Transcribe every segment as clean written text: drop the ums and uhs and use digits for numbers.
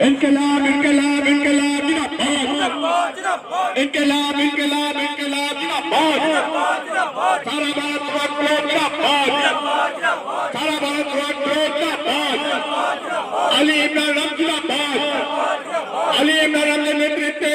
इनकलाब इनकलाब इनकलाब जिंदाबाद इनकलाब इनकलाब इनकलाब जिंदाबाद सारा भारत जिंदाबाद सारा भारत जिंदाबाद अली इमरान जिंदाबाद अली इमरान के नेतृत्व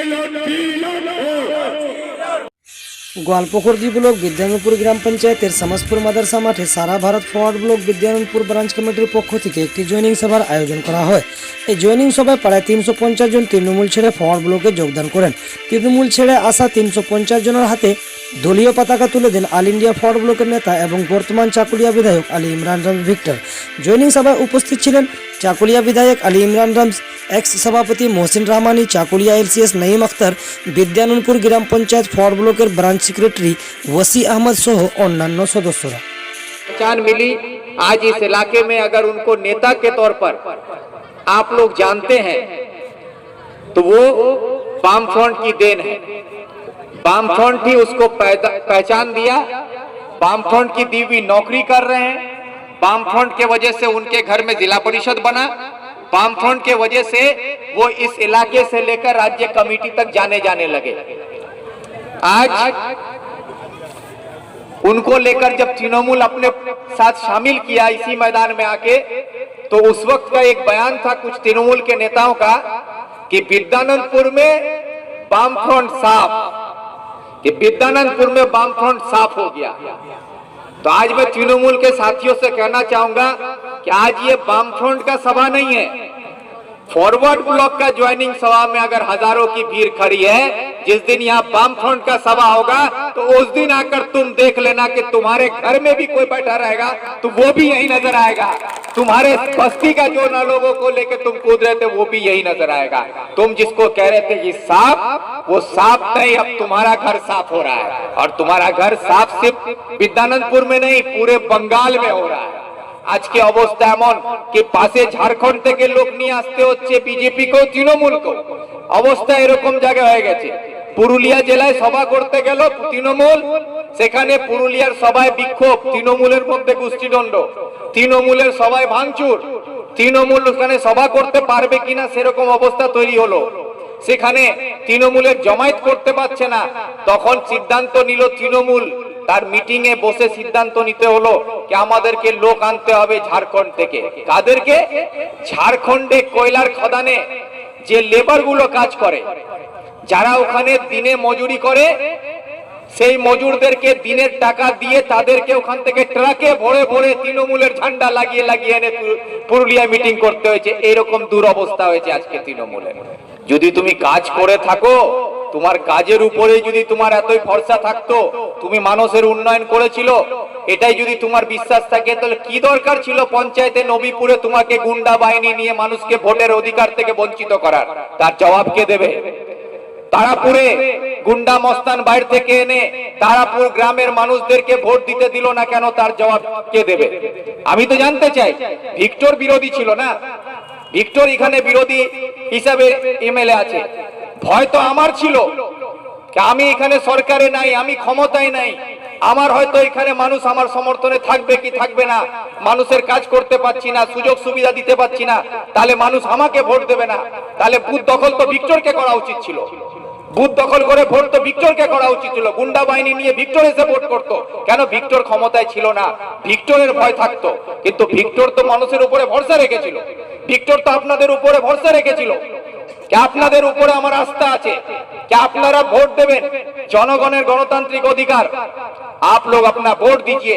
গোয়ালপুকুরদি ব্লক বিদ্যানন্দপুর গ্রাম পঞ্চায়েতের সমাজপুর মাদ্রাসা মাঠে সারা Bharat forward block Bidyanandapur branch কমিটির পক্ষ থেকে একটি জয়েনিং সভার আয়োজন করা হয়। এই জয়েনিং সভায় প্রায় 350 জন তৃণমূল ছেড়ে ফরওয়ার্ড ব্লকে যোগদান করেন। তৃণমূল ছেড়ে আসা 350 জনের হাতে দলীয় পতাকা তুলে দেন অল ইন্ডিয়া ফরওয়ার্ড ব্লকের নেতা এবং বর্তমান চাকুলিয়া বিধায়ক আলী ইমরান রামজ ভিক্টর। জয়েনিং সভায় উপস্থিত ছিলেন চাকুলিয়া বিধায়ক আলী ইমরান রামজ, এক্স সভাপতি মোহসিন রহমানি, চাকুলিয়া এলসিএস নঈম আখতার, বিদ্যানন্দপুর গ্রাম পঞ্চায়েত ফরওয়ার্ড ব্লকের ব্রাঞ্চ सेक्रेटरी वसी अहमद सह अन्यान्य सदस्यरा। पहचान मिली आज इस इलाके में, अगर उनको नेता के तौर पर आप लोग जानते हैं तो वो वामफ्रंट की देन है। वामफ्रंट ही उसको पहचान दिया, वामफ्रंट की दी हुई नौकरी कर रहे हैं, वामफ्रंट के वजह से उनके घर में जिला परिषद बना, वामफ्रंट के वजह से वो इस इलाके से लेकर राज्य कमेटी तक जाने लगे। आज उनको लेकर जब तृणमूल अपने साथ शामिल किया इसी मैदान में आके, तो उस वक्त का एक बयान था कुछ तृणमूल के नेताओं का कि विद्यानंदपुर में वामफ्रंट साफ, कि विद्यानंदपुर में वामफ्रंट साफ हो गया। तो आज मैं तृणमूल के साथियों से कहना चाहूंगा कि आज ये वामफ्रंट का सभा नहीं है, फॉरवर्ड ब्लॉक का ज्वाइनिंग सभा में अगर हजारों की भीड़ खड़ी है, जिस दिन यहाँ वामफ्रंट का सभा होगा तो उस दिन आकर तुम देख लेना कि तुम्हारे घर में भी कोई बैठा रहेगा तो वो भी यही नजर आएगा। तुम्हारे बस्ती का जो ना लोगों को लेके तुम कूद रहे थे वो भी यही नजर आएगा। तुम जिसको कह रहे थे कि साफ, वो साफ नहीं, अब तुम्हारा घर साफ हो रहा है। और तुम्हारा घर साफ सिर्फ विद्यानंदपुर में नहीं, पूरे बंगाल में हो रहा है। আজকে অবস্থা এমন কি পাশে ঝাড়খণ্ড থেকে লোক নিয়ে আসতে হচ্ছে বিজেপি কেও তৃণমূল কেও, অবস্থা এরকম জায়গা হয়ে গেছে। পুরুলিয়া জেলায় সভা করতে গেল তৃণমূল, সেখানে পুরুলিয়ার সভায় বিক্ষোভ, তৃণমূলের মধ্যে গোষ্ঠীদ্বন্দ্ব, তৃণমূলের সভায় ভাঙচুর, তৃণমূল ওখানে সভা করতে পারবে কিনা সেরকম অবস্থা তৈরি হলো। সেখানে তৃণমূলের জমায়েত করতে পারছে না, তখন সিদ্ধান্ত নিল তৃণমূল, তার মিটিং এ বসে সিদ্ধান্ত নিতে হলো कि আমাদেরকে লোক আনতে হবে ঝাড়খণ্ড থেকে। কাদেরকে? ঝাড়খণ্ডে কয়লার খদানে যে লেবার গুলো কাজ করে, যারা ওখানে দিনে মজুরি করে, সেই মজুরদেরকে দিনের টাকা দিয়ে তাদেরকে ওখান থেকে ট্রাকে ভরে ভরে তৃণমূলের ঝান্ডা লাগিয়ে লাগিয়ে এনে পুরুলিয়া মিটিং করতে হয়েছে। এইরকম দুরবস্থা হয়েছে আজকে তৃণমূলের। যদি তুমি কাজ করে থাকো, তোমার কাজের উপরে যদি তোমার এতই ভরসা থাকতো, তুমি মানুষের উন্নয়ন করেছিল, এটাই যদি তোমার বিশ্বাস থাকে, তাহলে কি দরকার ছিল পঞ্চায়েতে নবীপুরে তোমাকে গুন্ডা বাহিনী নিয়ে মানুষকে ভোটের অধিকার থেকে বঞ্চিত করার? তার জবাব কে দেবে? তারাপুরে গুন্ডা মস্তান বাইরে থেকে এনে তারাপুর গ্রামের মানুষদেরকে ভোট দিতে দিল না কেন? তার জবাব কে দেবে? আমি তো জানতে চাই। ভিক্টর বিরোধী ছিল না, ভিক্টর এখানে বিরোধী হিসাবে এমএলএ আছে। ভয় তো আমার ছিল, আমি এখানে সরকারে নাই, আমি ক্ষমতায় নাই, আমার হয়তো এখানে মানুষ আমার সমর্থনে থাকবে কি থাকবে না, মানুষের কাজ করতে পারছি না, সুযোগ সুবিধা দিতে পারছি না, তাহলে মানুষ আমাকে ভোট দেবে না। তাহলে বুথ দখল তো ভিক্টরকে করা উচিত ছিল, বুথ দখল করে ভোট তো ভিক্টরকে করা উচিত ছিল। গুন্ডা বাহিনী নিয়ে ভিক্টর এসে ভোট করতো কেন? ভিক্টর ক্ষমতায় ছিল না, ভিক্টরের ভয় থাকতো। কিন্তু ভিক্টর তো মানুষের উপরে ভরসা রেখেছিল, ভিক্টর তো আপনাদের উপরে ভরসা রেখেছিল कि আপনাদের উপরে আমার আস্থা আছে, कि আপনারা ভোট দেবেন। জনগণের গণতান্ত্রিক অধিকার, आप लोग अपना वोट दीजिए,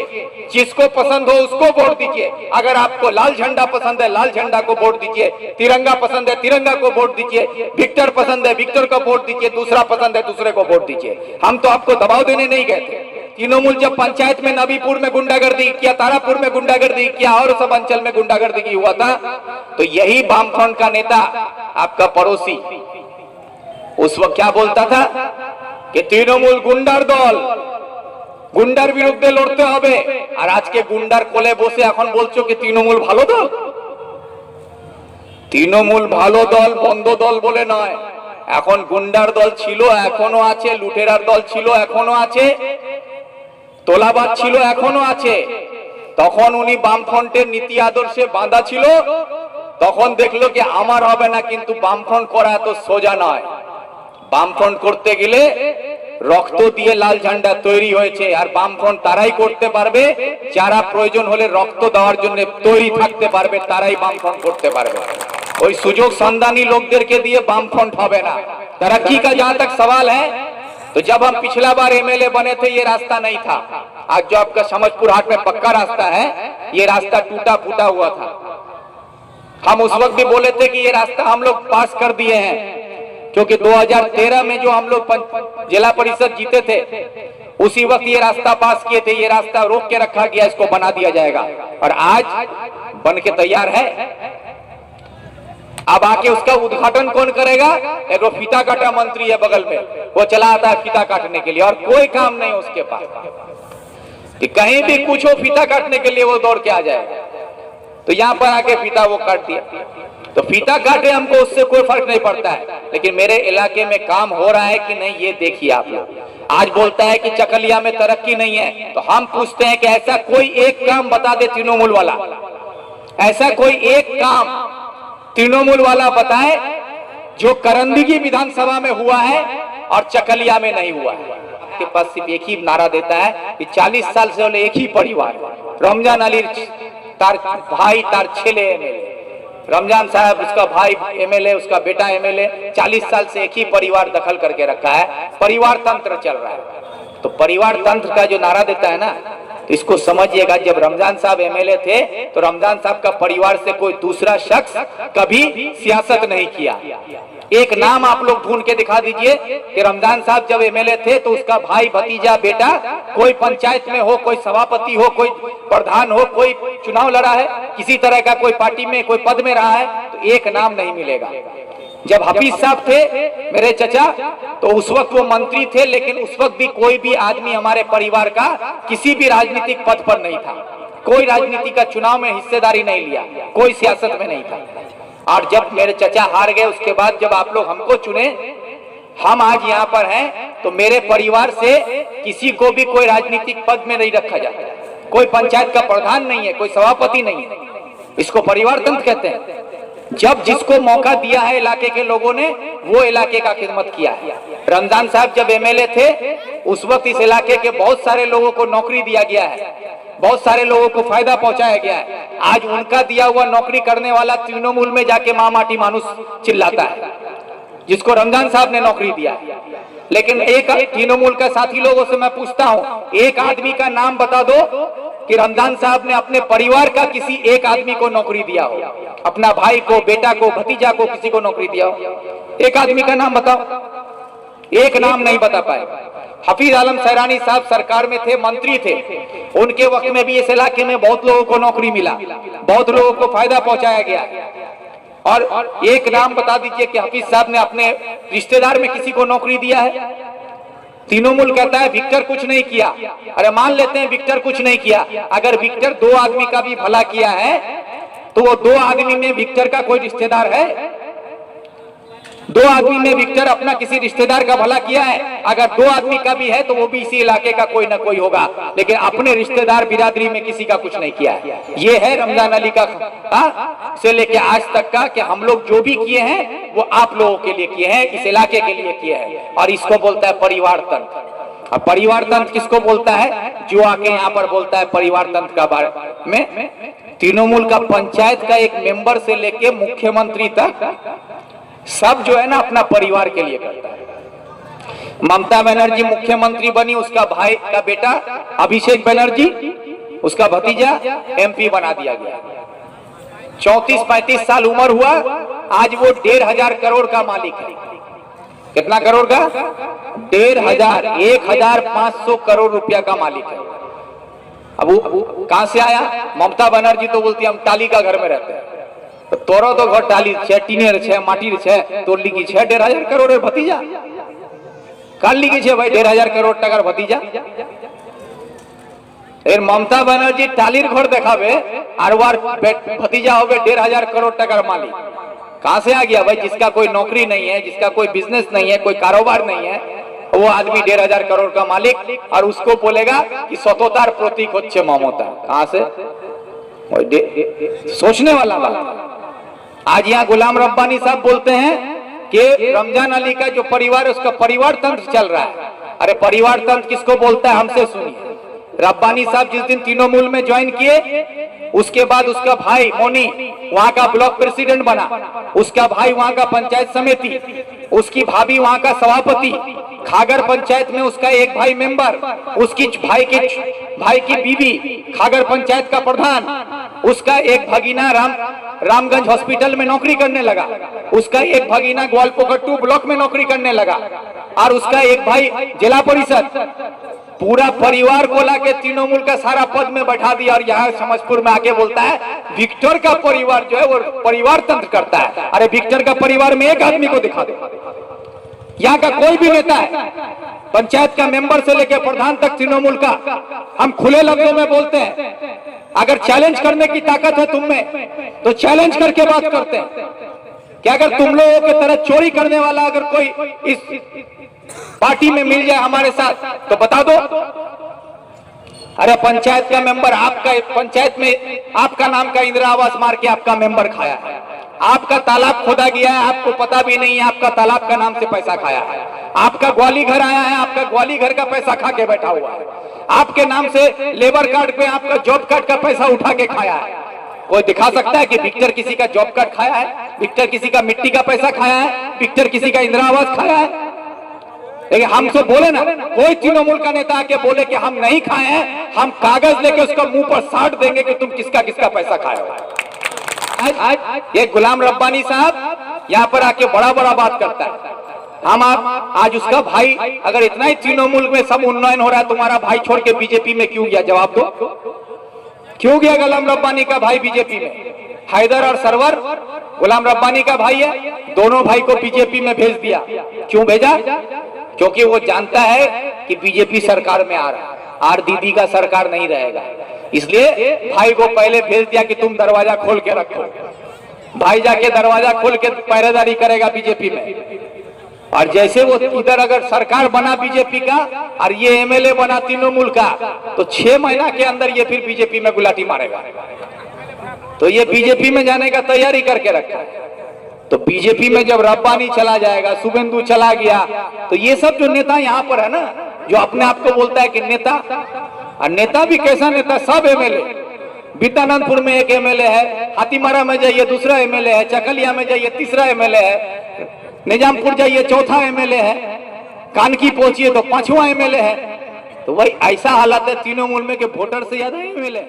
जिसको पसंद हो उसको वोट दीजिए। अगर आपको लाल झंडा पसंद है, लाल झंडा को वोट दीजिए, तिरंगा पसंद है, तिरंगा को वोट दीजिए, विक्टर पसंद है, विक्टर को वोट दीजिए, दूसरा पसंद है, दूसरे को वोट दीजिए। हम तो आपको दबाव देने नहीं गए थे। तृणमूल जब पंचायत में नबीपुर में गुंडागर्दी किया, तारापुर में गुंडागर्दी किया और सब अंचल में गुंडागर्दी की हुआ था, तो यही वामफ्रंट का नेता आपका पड़ोसी उस वक्त क्या बोलता था कि तृणमूल गुंडार दल, गुंडार বিরুদ্ধে লড়তে হবে। আর আজকে গুন্ডার কোলে বসে এখন বলছো কি তৃণমূল ভালো দল? তৃণমূল ভালো দল বন্ধ দল বলে নয়, এখন গুন্ডার দল ছিল, এখনো আছে, লুটেরার দল ছিল, এখনো আছে, তোলাবাজ ছিল, এখনো আছে। তখন উনি বামফ্রন্টের নীতি আদর্শে বাঁধা ছিল, তখন দেখলো কি আমার হবে না, কিন্তু বামফ্রন্ট করা তো সোজা নয়। বামফ্রন্ট করতে গেলে রক্ত দিয়ে লাল ঝান্ডা তৈরি হয়েছে, আর বামফ্রন্ট তারাই করতে পারবে যারা প্রয়োজন হলে রক্ত দেওয়ার জন্য তৈরি থাকতে পারবে, তারাই বামফ্রন্ট করতে পারবে। ওই সুযোগ সন্ধানী লোকদেরকে দিয়ে बामफ्रंट হবে না। तरक्की का जहां तक सवाल है, तो जब हम पिछला बार एमएलए बने थे ये रास्ता नहीं था। आज जो आपका समझपुर हाट में पक्का रास्ता है, ये रास्ता टूटा फूटा हुआ था। हम उस वक्त भी बोले थे कि ये रास्ता हम लोग पास कर दिए हैं, क्योंकि 2013 में जो हम लोग जिला परिषद जीते थे उसी वक्त ये रास्ता पास किए थे। ये रास्ता रोक के रखा गया, इसको बना दिया जाएगा, और आज बन के तैयार है। अब आके उसका उद्घाटन कौन करेगा? एक फीता काटा मंत्री है बगल में, वो चला आता है फीता काटने के लिए, और कोई काम नहीं उसके पास कि कहीं भी कुछ हो फीता काटने के लिए वो दौड़ के आ जाएगा। तो यहाँ पर आके फीता वो काट दिया, तो फीता काटे हमको उससे कोई फर्क नहीं पड़ता है, लेकिन मेरे इलाके में काम हो रहा है कि नहीं ये देखिए आप लोग। आज बोलता है कि चकलिया में तरक्की नहीं है, तो हम पूछते हैं कि ऐसा कोई एक काम बता दे तृणमूल वाला, ऐसा कोई एक काम तृणमूल वाला बताए जो करंदगी विधानसभा में हुआ है और चकलिया में नहीं हुआ है। के पास सिर्फ एक ही नारा देता है कि 40 साल से एक ही परिवार, रमजान अली तार भाई तार छेले एमएलए, रमजान साहब उसका भाई एमएलए, उसका बेटा एमएलए, 40 साल से एक ही परिवार दखल करके रखा है, परिवार तंत्र चल रहा है। तो परिवार तंत्र का जो नारा देता है ना, तो इसको समझिएगा, जब रमजान साहब एमएलए थे तो रमजान साहब का परिवार से कोई दूसरा शख्स कभी सियासत नहीं किया। एक नाम आप लोग ढूंढ के दिखा दीजिए कि रमजान साहब जब एमएलए थे तो उसका भाई भतीजा बेटा कोई पंचायत में हो, कोई सभापति हो, कोई प्रधान हो, कोई चुनाव लड़ा है, किसी तरह का कोई पार्टी में कोई पद में रहा है, तो एक नाम नहीं मिलेगा। जब हफीज साहब थे मेरे चचा, तो उस वक्त वो मंत्री थे, लेकिन उस वक्त भी कोई भी आदमी हमारे परिवार का किसी भी राजनीतिक पद पर नहीं था, कोई राजनीति का चुनाव में हिस्सेदारी नहीं लिया, कोई सियासत में नहीं था। और जब मेरे चचा हार गए उसके बाद जब आप लोग हमको चुने, हम आज यहाँ पर हैं, तो मेरे परिवार से किसी को भी कोई राजनीतिक पद में नहीं रखा जाता, कोई पंचायत का प्रधान नहीं है, कोई सभापति नहीं है, इसको परिवार तंत्र कहते हैं। जब जिसको मौका दिया है इलाके के लोगों ने, वो इलाके का खिदमत किया है। रमजान साहब जब एमएलए थे उस वक्त इस इलाके के बहुत सारे लोगों को नौकरी दिया गया है, बहुत सारे लोगों को फायदा पहुंचाया गया है। आज उनका दिया हुआ नौकरी करने वाला तृणमूल में जाके माँ माटी मानुस चिल्लाता है, जिसको रमजान साहब ने नौकरी दिया है। लेकिन एक तृणमूल का साथी लोगों से मैं पूछता हूँ, एक आदमी का नाम बता दो कि रमजान साहब ने अपने परिवार का किसी एक आदमी को नौकरी दिया हो, अपना भाई को, बेटा को, भतीजा को, किसी को नौकरी दिया हो। एक आदमी का नाम बताओ, एक नाम नहीं बता पाए। हफीज आलम सैरानी साहब सरकार में थे, मंत्री थे, उनके वक्त में भी इस इलाके में बहुत लोगों को नौकरी मिला, बहुत लोगों को फायदा पहुंचाया गया। और एक नाम बता दीजिए कि हफीज साहब ने अपने रिश्तेदार में किसी को नौकरी दिया है। तृणमूल कहता है विक्टर कुछ नहीं किया, अरे मान लेते हैं विक्टर कुछ नहीं किया, अगर विक्टर 2 आदमी का भी भला किया है तो वो 2 आदमी में विक्टर का कोई रिश्तेदार है? 2 आदमी में विक्टर अपना किसी रिश्तेदार का भला किया है? अगर 2 आदमी का भी है तो वो भी इसी इलाके का कोई ना कोई होगा, लेकिन अपने रिश्तेदार बिरादरी में किसी का कुछ नहीं किया है। ये है रमजान अली का से लेके आज तक का कि हम लोग जो भी किए हैं वो आप लोगों के लिए किए हैं, इस इलाके के लिए किए हैं, और इसको बोलता है परिवार तंत्र। अब परिवार तंत्र किसको बोलता है? जो आके यहाँ पर बोलता है परिवार तंत्र का बारे में। तृणमूल का पंचायत का एक मेंबर से लेके मुख्यमंत्री तक सब जो है ना अपना परिवार के लिए करता है। ममता बनर्जी मुख्यमंत्री बनी, उसका भाई का बेटा अभिषेक बनर्जी, उसका भतीजा एमपी बना दिया गया। 34-35 साल उम्र हुआ, आज वो 1,500 करोड़ का मालिक है। कितना करोड़ का? 1,500 करोड़ रुपया का मालिक है। अब वो कहां से आया? ममता बनर्जी तो बोलती है हम टाली का घर में रहते हैं, तो तोरो तो घर टाली छे, टीनेर छे, माटीर छे, तोर लिखी छे 1,500 करोड़ भतीजा, काल लिखी छे भाई 1,500 करोड़ टाकार भतीजा। ममता बनर्जी टालीर घर देखाबे और वार भतीजा होवे 1,500 करोड़ टाकार मालिक। कहां से आ गया भाई? जिसका कोई नौकरी नहीं है, जिसका कोई बिजनेस नहीं है, कोई कारोबार नहीं है, वो आदमी 1,500 करोड़ का मालिक, और उसको बोलेगा कि सततार प्रतीक होच्छे ममता। कहां से? सोचने वाला बात। आज यहाँ गुलाम रब्बानी साहब बोलते हैं कि रमजान अली का जो परिवार है उसका परिवार तंत्र चल रहा है। अरे परिवार तंत्र किसको बोलता है, हमसे सुनिए। रब्बानी साहब जिस दिन तृणमूल में ज्वाइन किए, उसके बाद उसका भाई मोनी वहां का ब्लॉक प्रेसिडेंट बना, उसका भाई वहां का पंचायत समिति, उसकी भाभी वहां का सभापति, खागर पंचायत में उसका एक भाई मेंबर, उसकी भाई की बीवी खागर पंचायत का प्रधान, उसका एक भगीना रामगंज हॉस्पिटल में नौकरी करने लगा, उसका एक भगीना ग्वालपोखर 2 ब्लॉक में नौकरी करने लगा, और उसका एक भाई जिला परिषद। पूरा परिवार को लाके तृणमूल का सारा पद में बैठा दिया, और यहाँ समझपुर में आके बोलता है विक्टर का परिवार जो है वो परिवार तंत्र करता है। अरे विक्टर का परिवार में एक आदमी को दिखा दे, यहाँ का कोई भी नेता है, पंचायत का मेंबर से लेकर प्रधान तक तृणमूल का। हम खुले लफ्जों में बोलते हैं, अगर चैलेंज करने की ताकत है तुम में तो चैलेंज करके बात करते हैं कि अगर तुम लोगों की तरह चोरी करने वाला अगर कोई इस पार्टी में मिल जाए हमारे साथ तो बता दो। अरे पंचायत का मेंबर, आपका पंचायत में आपका नाम का इंदिरा आवास मार के आपका मेंबर खाया है, आपका तालाब खोदा गया है, आपको पता भी नहीं है, आपका तालाब का नाम से पैसा खाया है, आपका ग्वाली घर आया है, आपका ग्वाली घर का पैसा खा के बैठा हुआ है, आपके नाम से लेबर कार्ड पे आपका जॉब कार्ड का पैसा उठा के खाया है। कोई दिखा सकता है कि विक्टर किसी का जॉब कार्ड खाया है, विक्टर किसी का मिट्टी का पैसा खाया है, विक्टर किसी का इंदिरा आवास खाया है? लेकिन हमसे बोले ना, कोई तृणमूल का नेता आके बोले कि हम नहीं खाए हैं, हम कागज लेके उसका मुंह पर साट देंगे कि तुम किसका किसका पैसा खाए हो। आज ये गुलाम रब्बानी साहब यहाँ पर आके बड़ा बड़ा बात करता है। हम आप आज उसका भाई, अगर इतना ही तृणमूल में सब उन्नयन हो रहा है, तुम्हारा भाई छोड़ के बीजेपी में क्यों गया? जवाब दो, क्यों गया गुलाम रब्बानी का भाई बीजेपी में? हैदर और सरवर गुलाम रब्बानी का भाई है, दोनों भाई को बीजेपी में भेज दिया। क्यों भेजा? क्योंकि वो जानता है कि बीजेपी सरकार में आ रहा है, आर दीदी का सरकार नहीं रहेगा, इसलिए भाई को पहले भेज दिया कि तुम दरवाजा खोल के रखो। भाई जाके दरवाजा खोल के पहरेदारी करेगा बीजेपी में। और जैसे वो इधर अगर सरकार बना बीजेपी का और ये एमएलए बना तृणमूल का, तो 6 महीना के अंदर ये फिर बीजेपी में गुलाटी मारेगा। तो ये बीजेपी में जाने का तैयारी करके रखा है। तो बीजेपी में जब रब्बानी चला जाएगा, शुभेंदु चला गया, तो ये सब जो नेता यहाँ पर है ना, जो अपने आप को बोलता है कि नेता, और नेता भी कैसा नेता, सब एमएलए। विद्यानंदपुर में एक एमएलए है, हाथीमारा में जाइए दूसरा एमएलए है, चकलिया में जाइए तीसरा एमएलए है, निजामपुर जाइए चौथा एमएलए है, कानकी पहुंचिए तो 5वां एमएलए है। तो वही ऐसा हालत है तृणमूल में कि वोटर से ज्यादा एमएलए।